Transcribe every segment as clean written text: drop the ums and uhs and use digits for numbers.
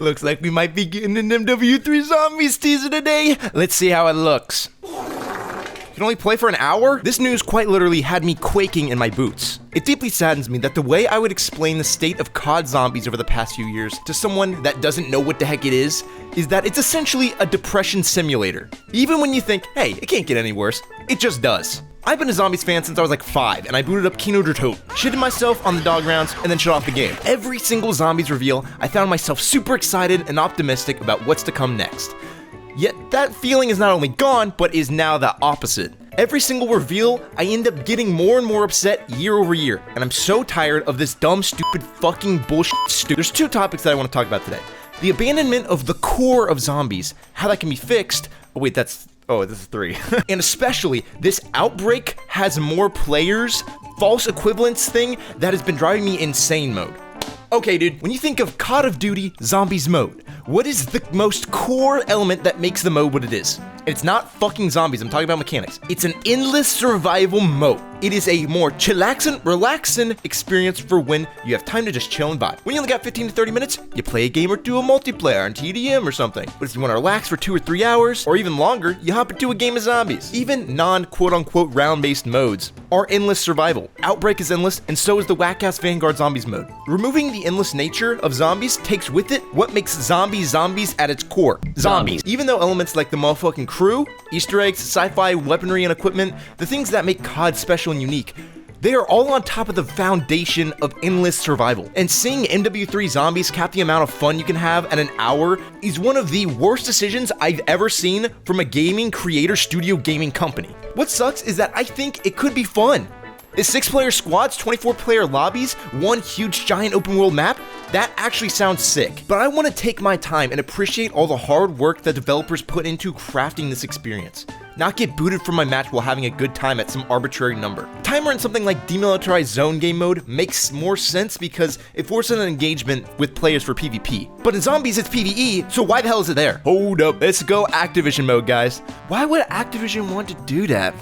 Looks like we might be getting an MW3 Zombies teaser today. Let's see how it looks. You can only play for an hour? This news quite literally had me quaking in my boots. It deeply saddens me that the way I would explain the state of COD Zombies over the past few years to someone that doesn't know what the heck it is that it's essentially a depression simulator. Even when you think, hey, it can't get any worse, it just does. I've been a Zombies fan since I was like 5, and I booted up Kino der Toten, shitted myself on the dog rounds, and then shut off the game. Every single Zombies reveal, I found myself super excited and optimistic about what's to come next. Yet that feeling is not only gone, but is now the opposite. Every single reveal, I end up getting more and more upset year over year, and I'm so tired of this dumb, stupid, fucking bullshit. There's 2 topics that I want to talk about today. The abandonment of the core of Zombies, how that can be fixed. Oh wait, this is 3. And especially, this outbreak has more players, false equivalence thing that has been driving me insane mode. Okay, dude, when you think of Call of Duty Zombies mode, what is the most core element that makes the mode what it is? It's not fucking zombies, I'm talking about mechanics. It's an endless survival mode. It is a more chillaxin', relaxin' experience for when you have time to just chill and vibe. When you only got 15 to 30 minutes, you play a game or do a multiplayer on TDM or something. But if you want to relax for 2 or 3 hours, or even longer, you hop into a game of zombies. Even non-quote-unquote round-based modes are endless survival. Outbreak is endless, and so is the whack-ass Vanguard Zombies mode. Removing the endless nature of zombies takes with it what makes zombies at its core. Zombies. Even though elements like the motherfucking crew, Easter eggs, sci-fi, weaponry, and equipment, the things that make COD special and unique, they are all on top of the foundation of endless survival. And seeing MW3 Zombies cap the amount of fun you can have at an hour is one of the worst decisions I've ever seen from a gaming creator studio gaming company. What sucks is that I think it could be fun. Is 6-player squads, 24-player lobbies, one huge giant open world map? That actually sounds sick. But I want to take my time and appreciate all the hard work that developers put into crafting this experience. Not get booted from my match while having a good time at some arbitrary number. Timer in something like demilitarized zone game mode makes more sense because it forces an engagement with players for PvP. But in Zombies it's PvE, so why the hell is it there? Hold up, let's go Activision mode, guys. Why would Activision want to do that?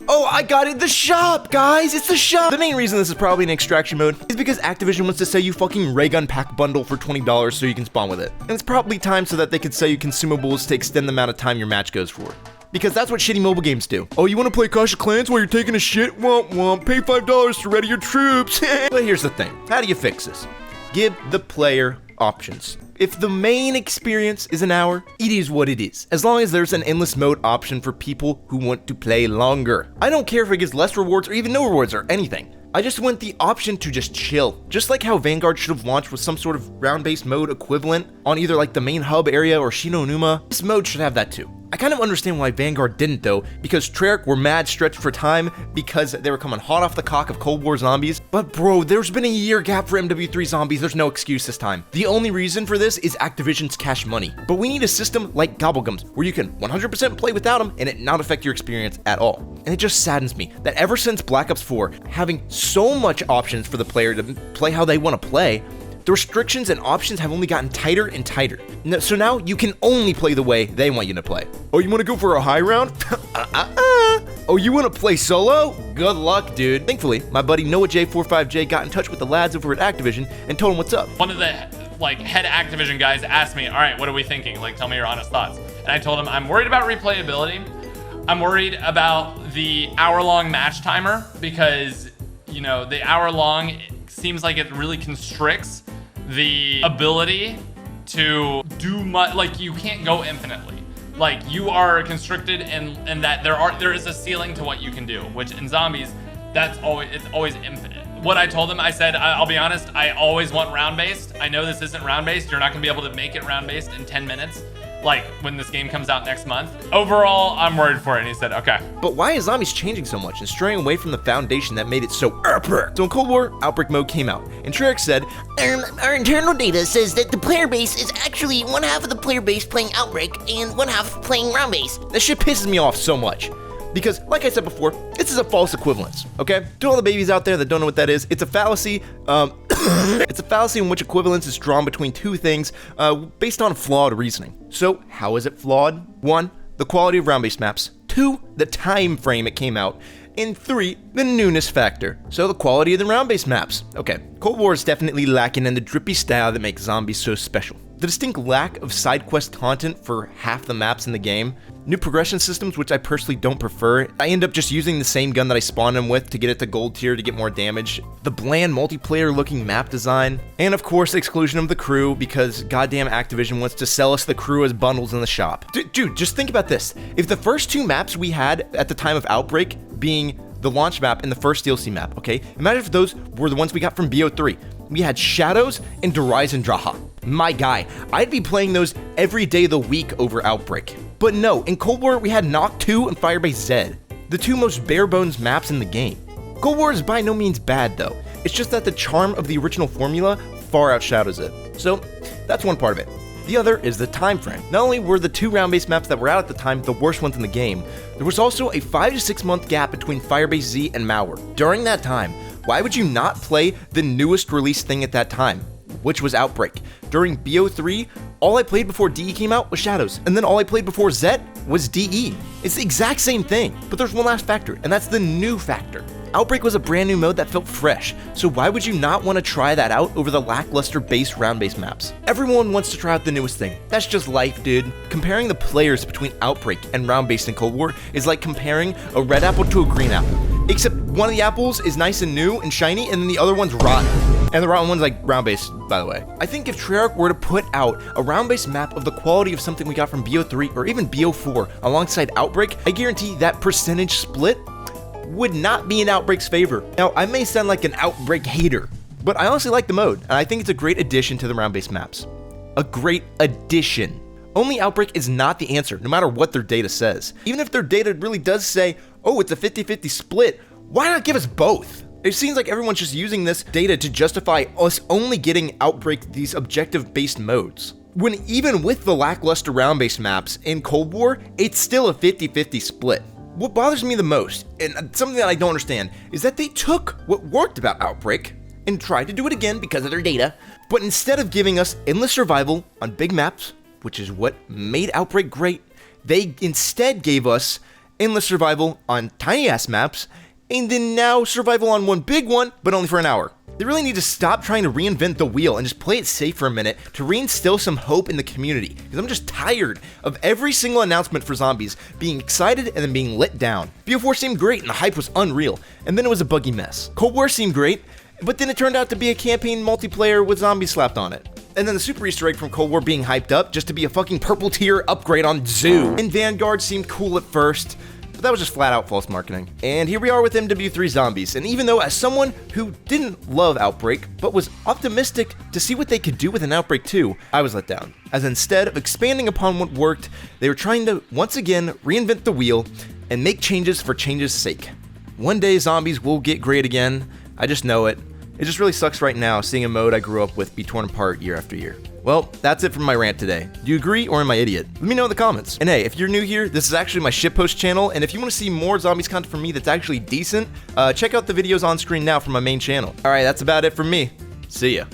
Oh, I got it, the shop, guys, it's the shop! The main reason this is probably an extraction mode is because Activision wants to sell you fucking ray gun pack bundle for $20 so you can spawn with it. And it's probably time so that they could sell you consumables to extend the amount of time your match goes for. Because that's what shitty mobile games do. Oh, you want to play Clash of Clans while you're taking a shit? Womp womp, pay $5 to ready your troops. But here's the thing, how do you fix this? Give the player options. If the main experience is an hour, it is what it is, as long as there's an endless mode option for people who want to play longer. I don't care if it gives less rewards or even no rewards or anything. I just want the option to just chill. Just like how Vanguard should have launched with some sort of round-based mode equivalent on either like the main hub area or Shinonuma, this mode should have that too. I kind of understand why Vanguard didn't though, because Treyarch were mad stretched for time because they were coming hot off the cock of Cold War Zombies. But bro, there's been a year gap for MW3 Zombies, there's no excuse this time. The only reason for this is Activision's cash money. But we need a system like Gobblegums, where you can 100% play without them and it not affect your experience at all. And it just saddens me that ever since Black Ops 4, having so much options for the player to play how they want to play, the restrictions and options have only gotten tighter and tighter. So now you can only play the way they want you to play. Oh, you want to go for a high round? Oh, you want to play solo? Good luck, dude. Thankfully, my buddy Noah J45J got in touch with the lads over at Activision and told him what's up. One of the head Activision guys asked me, all right, what are we thinking? Like, tell me your honest thoughts. And I told him, I'm worried about replayability. I'm worried about the hour-long match timer because, you know, the hour-long seems like it really constricts the ability to do much. Like, you can't go infinitely. Like, you are constricted and that there is a ceiling to what you can do, which in Zombies, it's always infinite. What I told them, I said, I'll be honest, I always want round-based. I know this isn't round-based. You're not gonna be able to make it round-based in 10 minutes. Like when this game comes out next month. Overall, I'm worried for it. And he said, okay. But why is Zombies changing so much and straying away from the foundation that made it so epic? So in Cold War, Outbreak mode came out, and Treyarch said, our internal data says that the player base is actually one half of the player base playing Outbreak and one half playing round base. That shit pisses me off so much. Because, like I said before, this is a false equivalence, okay? To all the babies out there that don't know what that is, it's a fallacy. It's a fallacy in which equivalence is drawn between two things based on flawed reasoning. So, how is it flawed? 1, the quality of round-based maps. 2, the time frame it came out. And 3, the newness factor. So the quality of the round-based maps. Okay, Cold War is definitely lacking in the drippy style that makes zombies so special. The distinct lack of side quest content for half the maps in the game, new progression systems which I personally don't prefer, I end up just using the same gun that I spawned him with to get it to gold tier to get more damage, the bland multiplayer looking map design, and of course the exclusion of the crew because goddamn Activision wants to sell us the crew as bundles in the shop. Dude, just think about this. If the first 2 maps we had at the time of Outbreak being the launch map and the first DLC map, okay? Imagine if those were the ones we got from BO3. We had Shadows and Derize Draha. My guy, I'd be playing those every day of the week over Outbreak. But no, in Cold War we had Knock 2 and Firebase Z, the 2 most bare bones maps in the game. Cold War is by no means bad though, it's just that the charm of the original formula far outshadows it. So that's one part of it. The other is the time frame. Not only were the 2 round-based maps that were out at the time the worst ones in the game, there was also a 5 to 6 month gap between Firebase Z and Malware. During that time, why would you not play the newest release thing at that time, which was Outbreak? During BO3, all I played before DE came out was Shadows, and then all I played before Z was DE. It's the exact same thing, but there's one last factor, and that's the new factor. Outbreak was a brand new mode that felt fresh, so why would you not want to try that out over the lackluster base round-based maps? Everyone wants to try out the newest thing. That's just life, dude. Comparing the players between Outbreak and round-based in Cold War is like comparing a red apple to a green apple. Except one of the apples is nice and new and shiny, and then the other one's rotten. And the rotten one's like round-based, by the way. I think if Treyarch were to put out a round-based map of the quality of something we got from BO3 or even BO4 alongside Outbreak, I guarantee that percentage split would not be in Outbreak's favor. Now, I may sound like an Outbreak hater, but I honestly like the mode, and I think it's a great addition to the round-based maps. A great addition. Only Outbreak is not the answer, no matter what their data says. Even if their data really does say, oh, it's a 50-50 split, why not give us both? It seems like everyone's just using this data to justify us only getting Outbreak these objective-based modes. When even with the lackluster round-based maps in Cold War, it's still a 50-50 split. What bothers me the most, and something that I don't understand, is that they took what worked about Outbreak and tried to do it again because of their data, but instead of giving us endless survival on big maps, which is what made Outbreak great, they instead gave us endless survival on tiny-ass maps, and then now survival on one big one, but only for an hour. They really need to stop trying to reinvent the wheel and just play it safe for a minute to reinstill some hope in the community, because I'm just tired of every single announcement for Zombies being excited and then being let down. BO4 seemed great and the hype was unreal, and then it was a buggy mess. Cold War seemed great, but then it turned out to be a campaign multiplayer with zombies slapped on it. And then the super Easter egg from Cold War being hyped up just to be a fucking purple tier upgrade on Zoo. And Vanguard seemed cool at first, that was just flat out false marketing. And here we are with MW3 Zombies, and even though as someone who didn't love Outbreak, but was optimistic to see what they could do with an Outbreak 2, I was let down. As instead of expanding upon what worked, they were trying to once again reinvent the wheel and make changes for change's sake. One day Zombies will get great again, I just know it. It just really sucks right now seeing a mode I grew up with be torn apart year after year. Well, that's it from my rant today. Do you agree or am I idiot? Let me know in the comments. And hey, if you're new here, this is actually my shitpost channel, and if you want to see more Zombies content from me that's actually decent, check out the videos on screen now from my main channel. Alright, that's about it from me. See ya.